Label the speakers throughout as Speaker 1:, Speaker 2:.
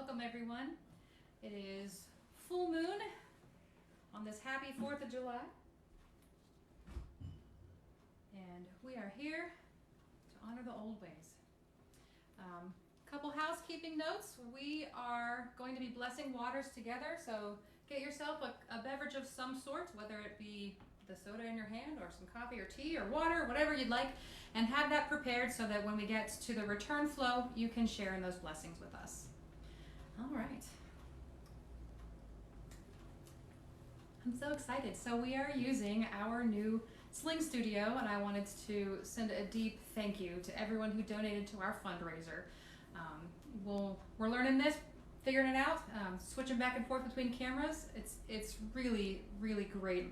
Speaker 1: Welcome everyone. It is full moon on this happy 4th of July. And we are here to honor the old ways. Couple housekeeping notes. We are going to be blessing waters together, so get yourself a beverage of some sort, whether it be the soda in your hand or some coffee or tea or water, whatever you'd like, and have that prepared so that when we get to the return flow, you can share in those blessings with us. All right. I'm so excited. So we are using our new Sling Studio, and I wanted to send a deep thank you to everyone who donated to our fundraiser. We're learning this, figuring it out, switching back and forth between cameras. It's really, really great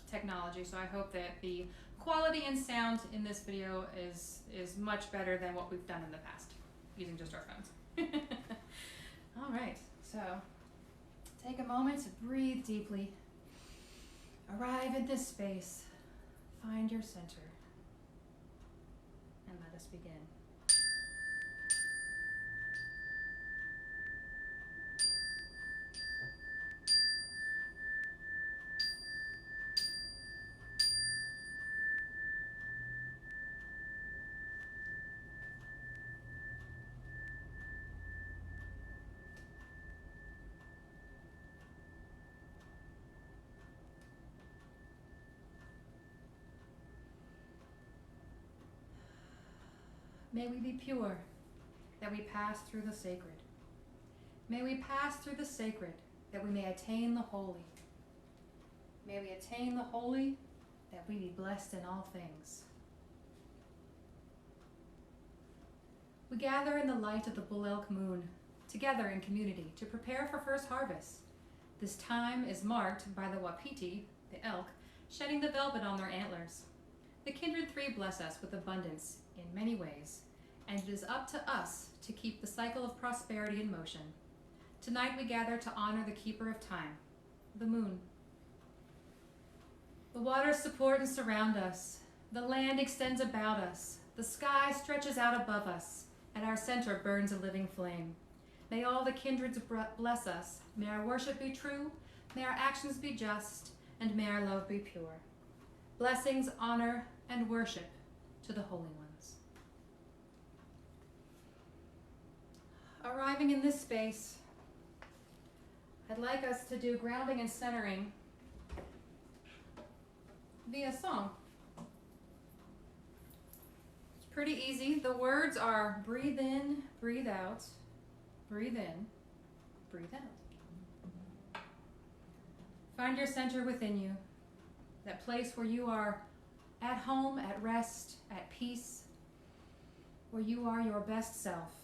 Speaker 1: technology, so I hope that the quality and sound in this video is much better than what we've done in the past using just our phones. All right, so take a moment to breathe deeply. Arrive at this space. Find your center. And let us begin. May we be pure, that we pass through the sacred. May we pass through the sacred, that we may attain the holy. May we attain the holy, that we be blessed in all things. We gather in the light of the Bull-Elk-Moon, together in community, to prepare for first harvest. This time is marked by the Wapiti, the elk, shedding the velvet on their antlers. The Kindred Three bless us with abundance in many ways, and it is up to us to keep the cycle of prosperity in motion. Tonight we gather to honor the keeper of time, the moon. The waters support and surround us. The land extends about us. The sky stretches out above us. At our center burns a living flame. May all the kindreds bless us. May our worship be true. May our actions be just. And may our love be pure. Blessings, honor, and worship to the holy ones. Arriving in this space, I'd like us to do grounding and centering via song. It's pretty easy. The words are breathe in, breathe out, breathe in, breathe out. Find your center within you, that place where you are at home, at rest, at peace, where you are your best self.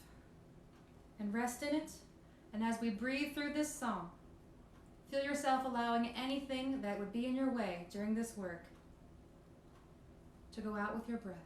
Speaker 1: And rest in it, and as we breathe through this song, feel yourself allowing anything that would be in your way during this work to go out with your breath.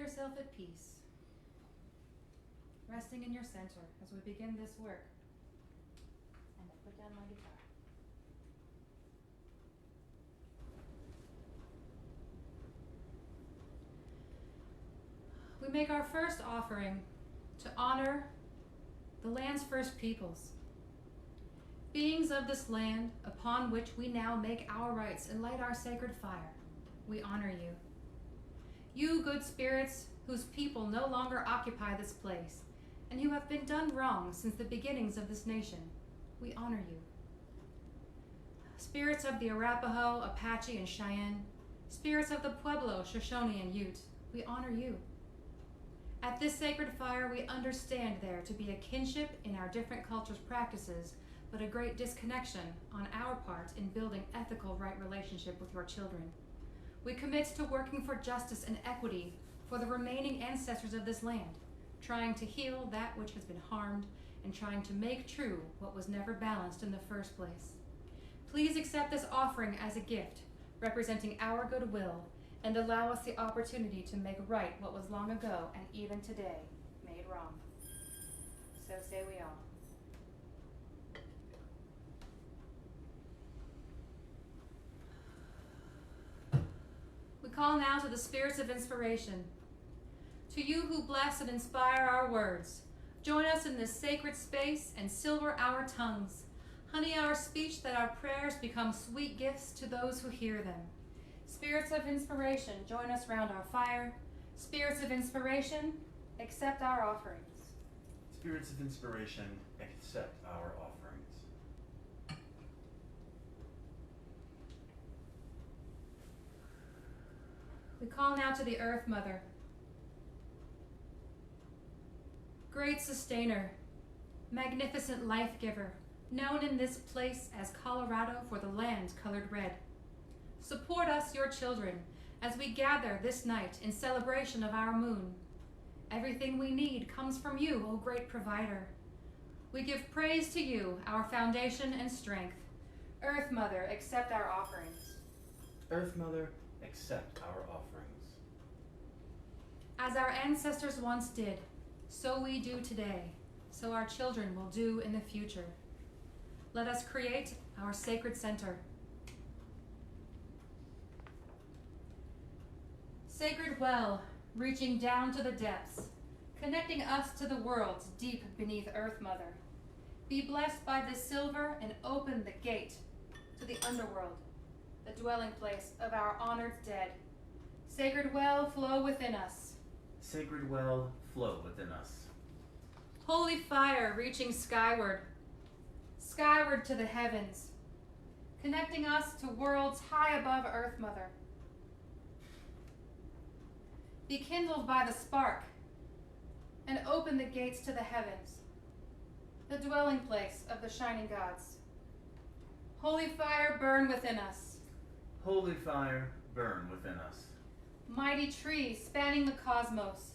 Speaker 1: yourself at peace, resting in your center as we begin this work. And I put down my guitar. We make our first offering to honor the land's first peoples, beings of this land upon which we now make our rites and light our sacred fire. We honor you. You good spirits whose people no longer occupy this place and who have been done wrong since the beginnings of this nation, we honor you. Spirits of the Arapaho, Apache, and Cheyenne, spirits of the Pueblo, Shoshone, and Ute, we honor you. At this sacred fire, we understand there to be a kinship in our different cultures' practices, but a great disconnection on our part in building ethical right relationship with your children. We commit to working for justice and equity for the remaining ancestors of this land, trying to heal that which has been harmed and trying to make true what was never balanced in the first place. Please accept this offering as a gift, representing our goodwill, and allow us the opportunity to make right what was long ago and even today made wrong. So say we all. We call now to the spirits of inspiration. To you who bless and inspire our words, join us in this sacred space and silver our tongues. Honey our speech that our prayers become sweet gifts to those who hear them. Spirits of inspiration, join us round our fire. Spirits of inspiration, accept our offerings.
Speaker 2: Spirits of inspiration, accept our offerings.
Speaker 1: We call now to the Earth Mother. Great sustainer, magnificent life giver, known in this place as Colorado for the land colored red. Support us, your children, as we gather this night in celebration of our moon. Everything we need comes from you, O great provider. We give praise to you, our foundation and strength. Earth Mother, accept our offerings.
Speaker 2: Earth Mother, accept our offerings.
Speaker 1: As our ancestors once did, so we do today, so our children will do in the future. Let us create our sacred center. Sacred well, reaching down to the depths, connecting us to the worlds deep beneath Earth Mother. Be blessed by this silver and open the gate to the underworld, the dwelling place of our honored dead. Sacred well, flow within us.
Speaker 2: Sacred well, flow within us.
Speaker 1: Holy fire, reaching skyward, skyward to the heavens, connecting us to worlds high above Earth Mother. Be kindled by the spark, and open the gates to the heavens, the dwelling place of the shining gods. Holy fire, burn within us.
Speaker 2: Holy fire, burn within us.
Speaker 1: Mighty tree spanning the cosmos,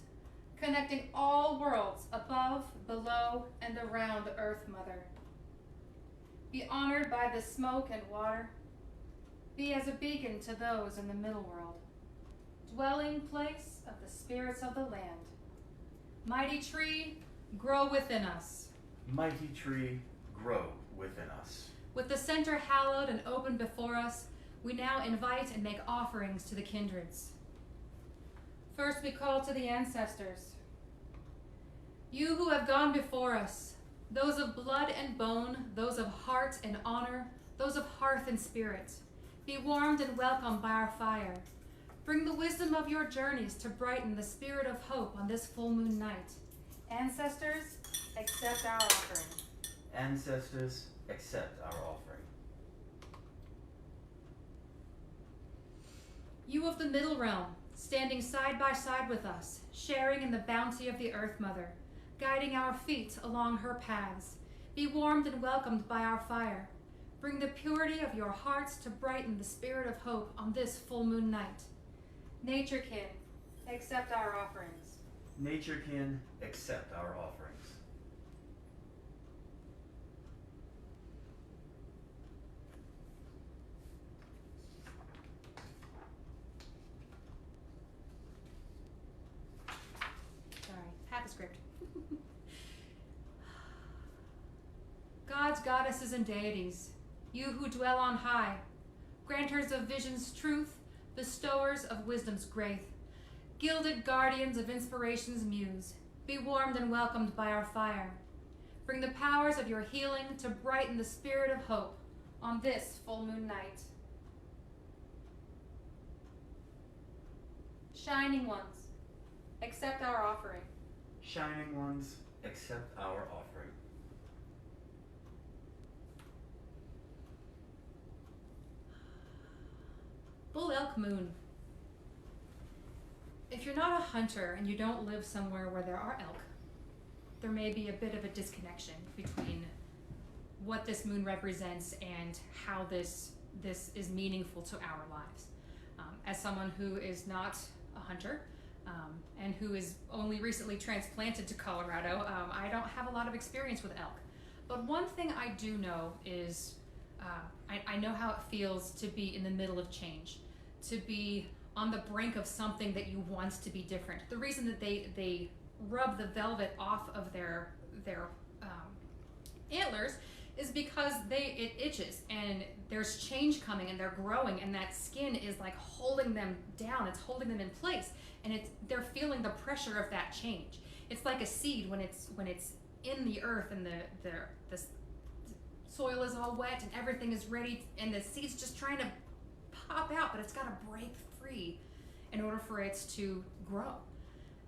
Speaker 1: connecting all worlds above, below, and around Earth Mother. Be honored by the smoke and water. Be as a beacon to those in the middle world, dwelling place of the spirits of the land. Mighty tree, grow within us.
Speaker 2: Mighty tree, grow within us.
Speaker 1: With the center hallowed and open before us, we now invite and make offerings to the kindreds. First we call to the ancestors. You who have gone before us, those of blood and bone, those of heart and honor, those of hearth and spirit, be warmed and welcomed by our fire. Bring the wisdom of your journeys to brighten the spirit of hope on this full moon night. Ancestors, accept our offering.
Speaker 2: Ancestors, accept our offering.
Speaker 1: You of the middle realm, standing side by side with us, sharing in the bounty of the Earth Mother, guiding our feet along her paths, be warmed and welcomed by our fire. Bring the purity of your hearts to brighten the spirit of hope on this full moon night. Naturekin, accept our offerings.
Speaker 2: Naturekin, accept our offerings.
Speaker 1: gods, goddesses, and deities, you who dwell on high, granters of vision's truth, bestowers of wisdom's grace, gilded guardians of inspiration's muse, be warmed and welcomed by our fire. Bring the powers of your healing to brighten the spirit of hope on this full moon night. Shining ones, accept our offering.
Speaker 2: Shining ones, accept our offering.
Speaker 1: Bull-Elk-Moon. If you're not a hunter and you don't live somewhere where there are elk, there may be a bit of a disconnection between what this moon represents and how this is meaningful to our lives. As someone who is not a hunter and who is only recently transplanted to Colorado, I don't have a lot of experience with elk. But one thing I do know is I know how it feels to be in the middle of change, to be on the brink of something that you want to be different. The reason that they rub the velvet off of their antlers is because it itches and there's change coming and they're growing, and that skin is like holding them down. It's holding them in place, and they're feeling the pressure of that change. It's like a seed when it's in the earth and the soil is all wet and everything is ready, and the seed's just trying to pop out, but it's got to break free in order for it to grow.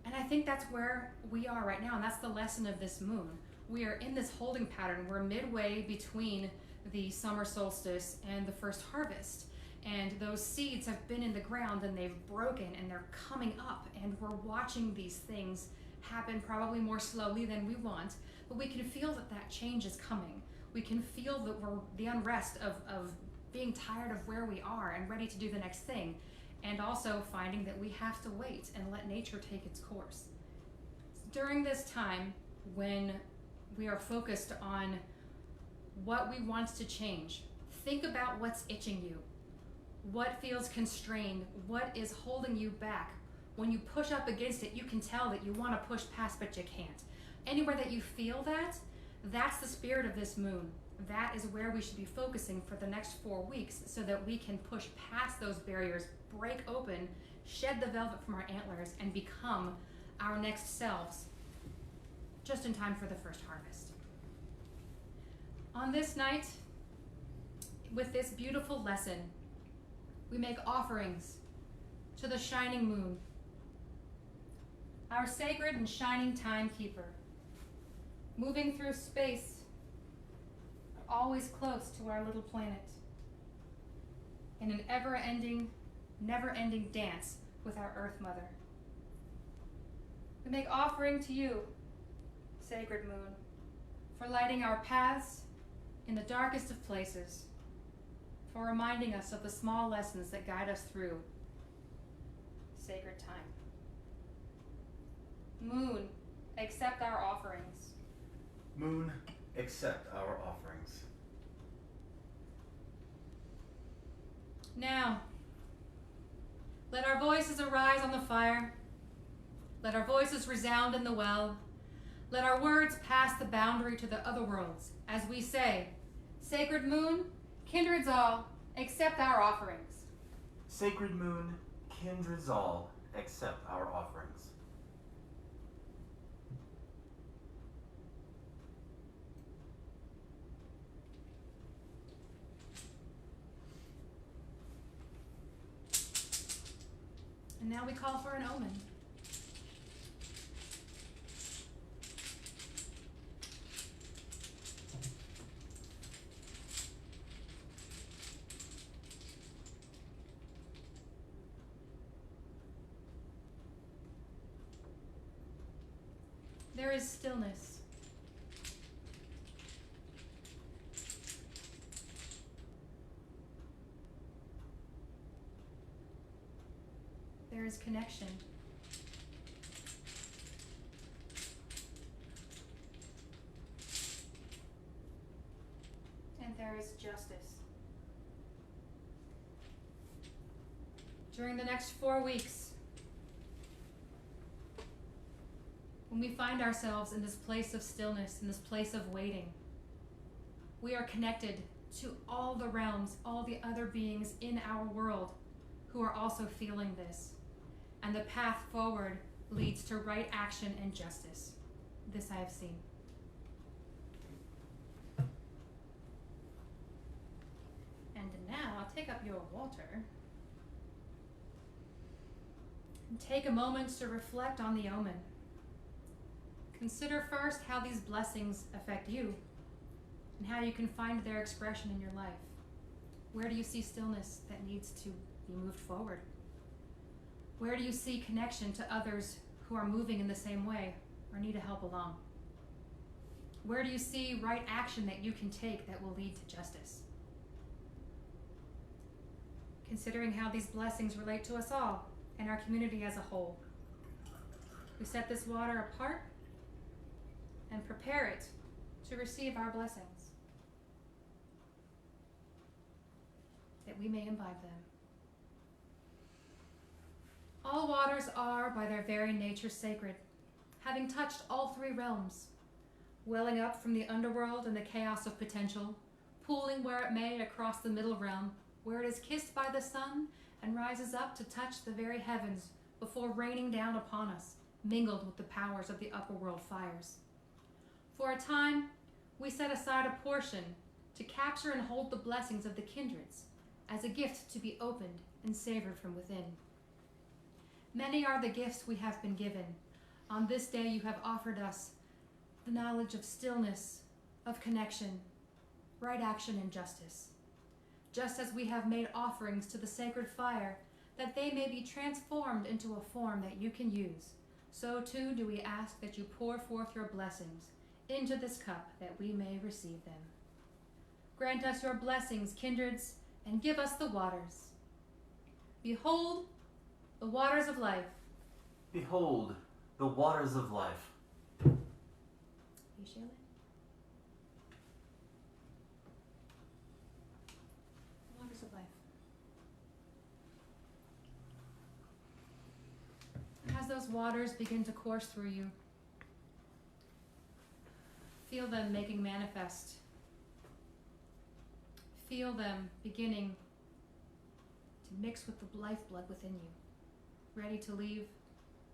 Speaker 1: And I think that's where we are right now, and that's the lesson of this moon. We are in this holding pattern. We're midway between the summer solstice and the first harvest, and those seeds have been in the ground and they've broken and they're coming up, and we're watching these things happen probably more slowly than we want, but we can feel that change is coming. We can feel the unrest of being tired of where we are and ready to do the next thing, and also finding that we have to wait and let nature take its course. During this time, when we are focused on what we want to change, think about what's itching you, what feels constrained, what is holding you back. When you push up against it, you can tell that you want to push past, but you can't. Anywhere that you feel that, that's the spirit of this moon. That is where we should be focusing for the next 4 weeks, so that we can push past those barriers, break open, shed the velvet from our antlers, and become our next selves, just in time for the first harvest. On this night, with this beautiful lesson, we make offerings to the shining moon, our sacred and shining timekeeper, moving through space, always close to our little planet, in an ever-ending, never-ending dance with our Earth Mother. We make offering to you, sacred moon, for lighting our paths in the darkest of places, for reminding us of the small lessons that guide us through sacred time. Moon, accept our offerings.
Speaker 2: Moon, accept our offerings.
Speaker 1: Now, let our voices arise on the fire. Let our voices resound in the well. Let our words pass the boundary to the other worlds as we say, Sacred moon, kindreds all, accept our offerings.
Speaker 2: Sacred moon, kindreds all, accept our offerings.
Speaker 1: And now we call for an omen. There is stillness. There is connection. And there is justice. During the next 4 weeks, when we find ourselves in this place of stillness, in this place of waiting, We are connected to all the realms, all the other beings in our world who are also feeling this. And the path forward leads to right action and justice. This I have seen. And now I'll take up your water and take a moment to reflect on the omen. Consider first how these blessings affect you and how you can find their expression in your life. Where do you see stillness that needs to be moved forward? Where do you see connection to others who are moving in the same way or need a help along? Where do you see right action that you can take that will lead to justice? Considering how these blessings relate to us all and our community as a whole, we set this water apart and prepare it to receive our blessings, that we may imbibe them. All waters are, by their very nature, sacred, having touched all three realms, welling up from the underworld and the chaos of potential, pooling where it may across the middle realm, where it is kissed by the sun and rises up to touch the very heavens before raining down upon us, mingled with the powers of the upper world fires. For a time, we set aside a portion to capture and hold the blessings of the kindreds as a gift to be opened and savored from within. Many are the gifts we have been given. On this day you have offered us the knowledge of stillness, of connection, right action, and justice. Just as we have made offerings to the sacred fire, that they may be transformed into a form that you can use, so too do we ask that you pour forth your blessings into this cup that we may receive them. Grant us your blessings, kindreds, and give us the waters. Behold, the waters of life.
Speaker 2: Behold, the waters of life.
Speaker 1: You, Sheila? Waters of life. And as those waters begin to course through you, feel them making manifest. Feel them beginning to mix with the lifeblood within you, ready to leave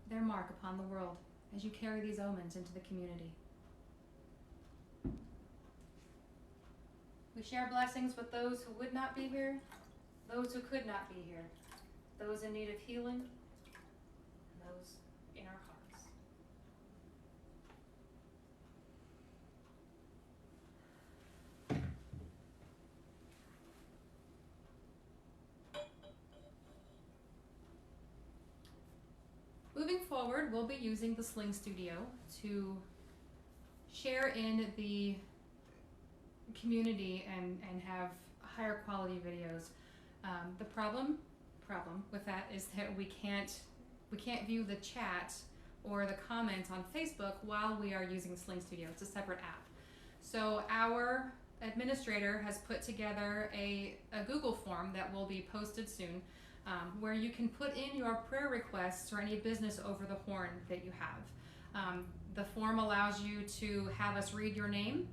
Speaker 1: their mark upon the world as you carry these omens into the community. We share blessings with those who would not be here, those who could not be here, those in need of healing, and those in our hearts. Moving forward, we'll be using the Sling Studio to share in the community and have higher quality videos. The problem with that is that we can't view the chat or the comments on Facebook while we are using Sling Studio. It's a separate app. So our administrator has put together a Google form that will be posted soon, where you can put in your prayer requests or any business over the horn that you have. The form allows you to have us read your name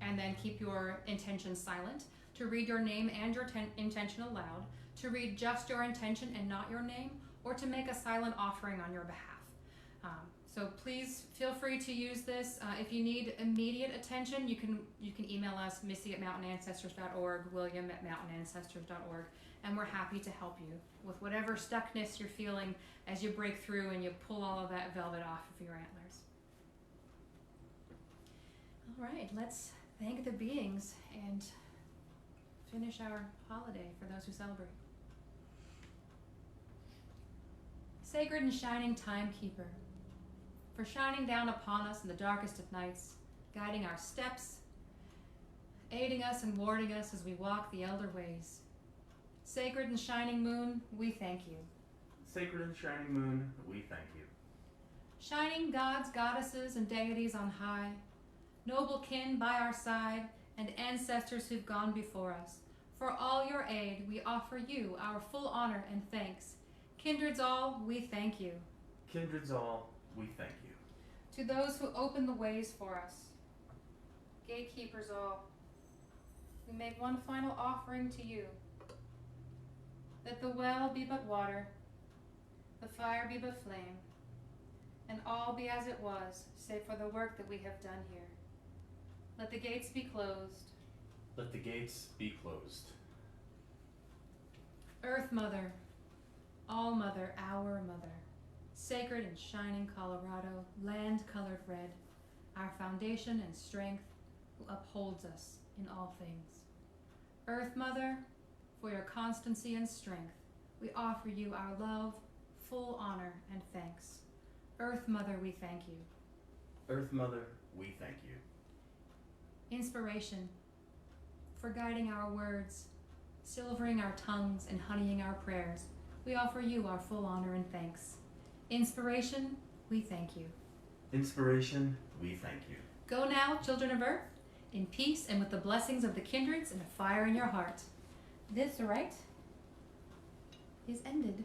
Speaker 1: and then keep your intention silent, to read your name and your intention aloud, to read just your intention and not your name, or to make a silent offering on your behalf. So please feel free to use this. If you need immediate attention, you can email us, missy@mountainancestors.org, william@mountainancestors.org, and we're happy to help you with whatever stuckness you're feeling as you break through and you pull all of that velvet off of your antlers. All right, let's thank the beings and finish our holiday for those who celebrate. Sacred and shining timekeeper, for shining down upon us in the darkest of nights, guiding our steps, aiding us and warding us as we walk the elder ways. Sacred and shining moon, we thank you.
Speaker 2: Sacred and shining moon, we thank you.
Speaker 1: Shining gods, goddesses, and deities on high, noble kin by our side, and ancestors who've gone before us, for all your aid, we offer you our full honor and thanks. Kindreds all, we thank you.
Speaker 2: Kindreds all, we thank you.
Speaker 1: To those who open the ways for us, gatekeepers all, we make one final offering to you. Let the well be but water, the fire be but flame, and all be as it was, save for the work that we have done here. Let the gates be closed.
Speaker 3: Let the gates be closed.
Speaker 1: Earth Mother, All Mother, our Mother, sacred and shining Colorado, land colored red, our foundation and strength, who upholds us in all things. Earth Mother, for your constancy and strength, we offer you our love, full honor, and thanks. Earth Mother, we thank you.
Speaker 3: Earth Mother, we thank you.
Speaker 1: Inspiration, for guiding our words, silvering our tongues, and honeying our prayers, we offer you our full honor and thanks. Inspiration, we thank you.
Speaker 3: Inspiration, we thank you.
Speaker 1: Go now, children of Earth, in peace and with the blessings of the kindreds and a fire in your heart. This rite is ended.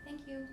Speaker 1: Thank you.